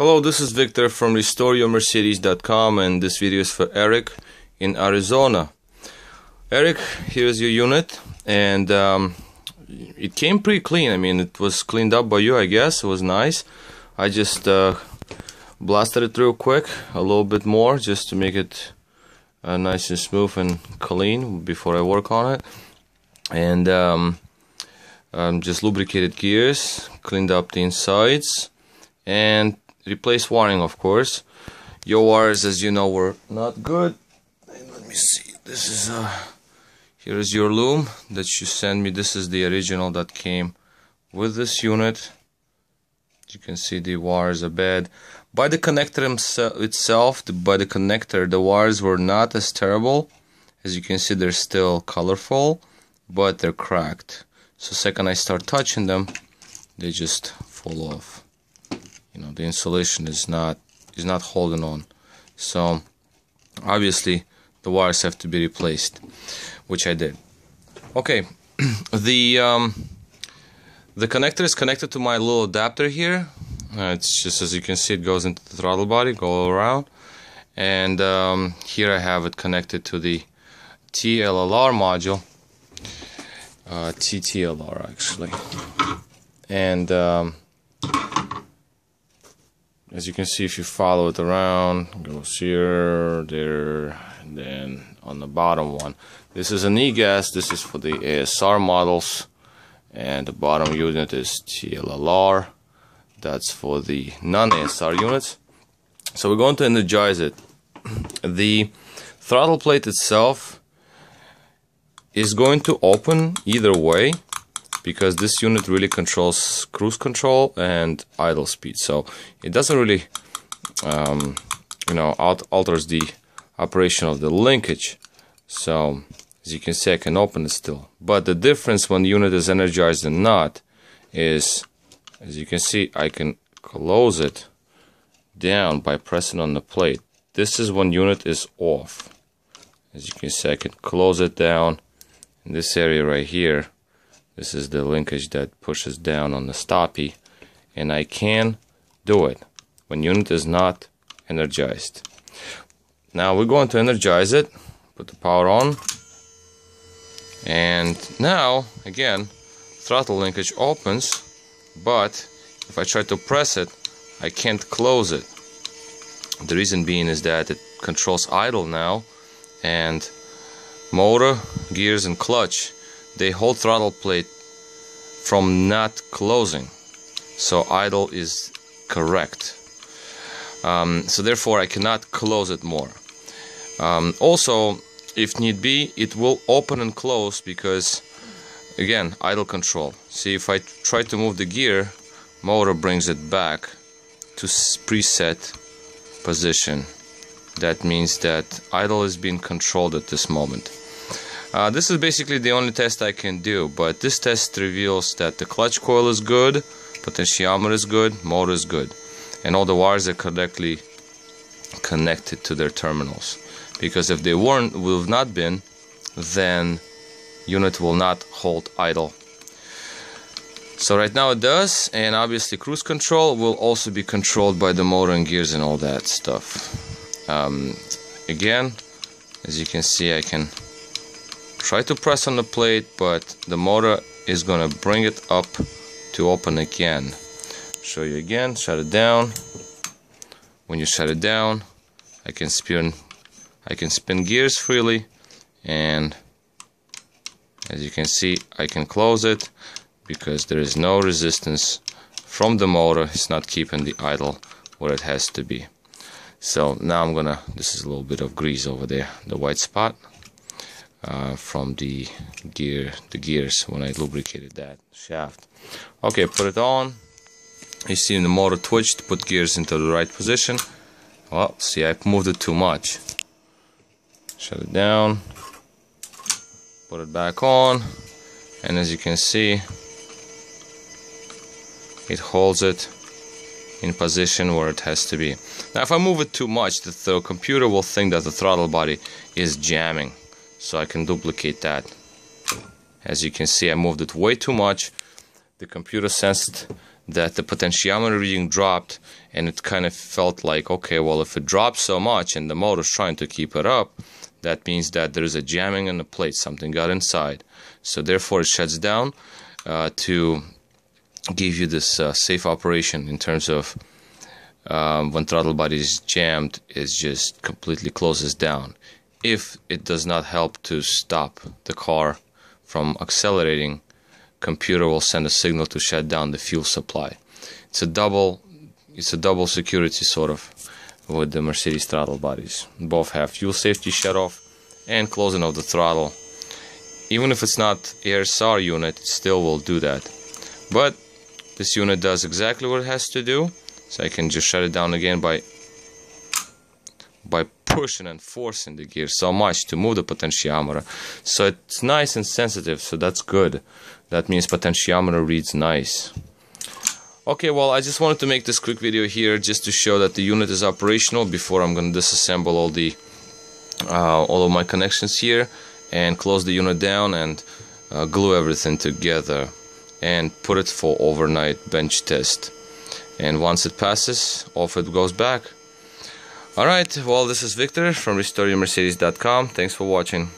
Hello, this is Victor from RestoreYourMercedes.com, and this video is for Eric in Arizona. Eric, here's your unit, and it came pretty clean. I mean, it was cleaned up by you, I guess. It was nice. I just blasted it real quick, a little bit more, just to make it nice and smooth and clean before I work on it. And just lubricated gears, cleaned up the insides, and replace wiring, of course. Your wires, as you know, were not good. And let me see. This is here is your loom that you sent me. This is the original that came with this unit. You can see the wires are bad. By the connector itself, by the connector, the wires were not as terrible. As you can see, they're still colorful, but they're cracked. So second I start touching them, they just fall off. You know, the insulation is not holding on. So obviously the wires have to be replaced, which I did. Okay, the connector is connected to my little adapter here. It's just, as you can see, it goes into the throttle body, go all around. And here I have it connected to the TLLR module, TTLR actually. And as you can see, if you follow it around, it goes here, there, and then on the bottom one. This is an E-gas, this is for the ASR models, and the bottom unit is TLLR. That's for the non-ASR units. So we're going to energize it. The throttle plate itself is going to open either way, because this unit really controls cruise control and idle speed. So it doesn't really, alters the operation of the linkage. So as you can see, I can open it still. But the difference when the unit is energized and not is, as you can see, I can close it down by pressing on the plate. This is when unit is off. As you can see, I can close it down in this area right here. This is the linkage that pushes down on the stoppie, and I can do it when unit is not energized. Now we're going to energize it, put the power on, and now again throttle linkage opens, but if I try to press it, I can't close it. The reason being is that it controls idle now, and motor, gears, and clutch, they hold throttle plate from not closing, so idle is correct. So therefore I cannot close it more. Also, if need be, it will open and close because, again, idle control. See, if I try to move the gear, motor brings it back to preset position. That means that idle is being controlled at this moment. This is basically the only test I can do, but this test reveals that the clutch coil is good, potentiometer is good, motor is good, and all the wires are correctly connected to their terminals. Because if they would have not been, then unit will not hold idle. So right now it does, and obviously cruise control will also be controlled by the motor and gears and all that stuff. Again, as you can see, I can try to press on the plate, but the motor is gonna bring it up to open again. Show you again, shut it down. When you shut it down, I can spin gears freely, and as you can see, I can close it because there is no resistance from the motor. It's not keeping the idle where it has to be. So now I'm gonna, this is a little bit of grease over there, the white spot. From the gears when I lubricated that shaft. Okay, put it on. You see the motor twitched, put gears into the right position. Well, see, I moved it too much. Shut it down, put it back on, and as you can see, it holds it in position where it has to be. Now if I move it too much, the computer will think that the throttle body is jamming. So I can duplicate that. As you can see, I moved it way too much. The computer sensed that the potentiometer reading dropped, and it kind of felt like, okay, well, if it drops so much and the motor's trying to keep it up, that means that there's a jamming in the plate, something got inside. So therefore it shuts down to give you this safe operation in terms of when throttle body is jammed, it just completely closes down. If it does not help to stop the car from accelerating, computer will send a signal to shut down the fuel supply. It's a double security sort of with the Mercedes throttle bodies. Both have fuel safety shut off and closing of the throttle. Even if it's not ASR unit, it still will do that. But this unit does exactly what it has to do. So I can just shut it down again by pushing and forcing the gear so much to move the potentiometer. So it's nice and sensitive, so that's good. That means potentiometer reads nice. Okay, well, I just wanted to make this quick video here just to show that the unit is operational before I'm going to disassemble all of my connections here and close the unit down and glue everything together and put it for overnight bench test. And once it passes, off it goes back. Alright, well, this is Victor from RestoreYourMercedes.com. Thanks for watching.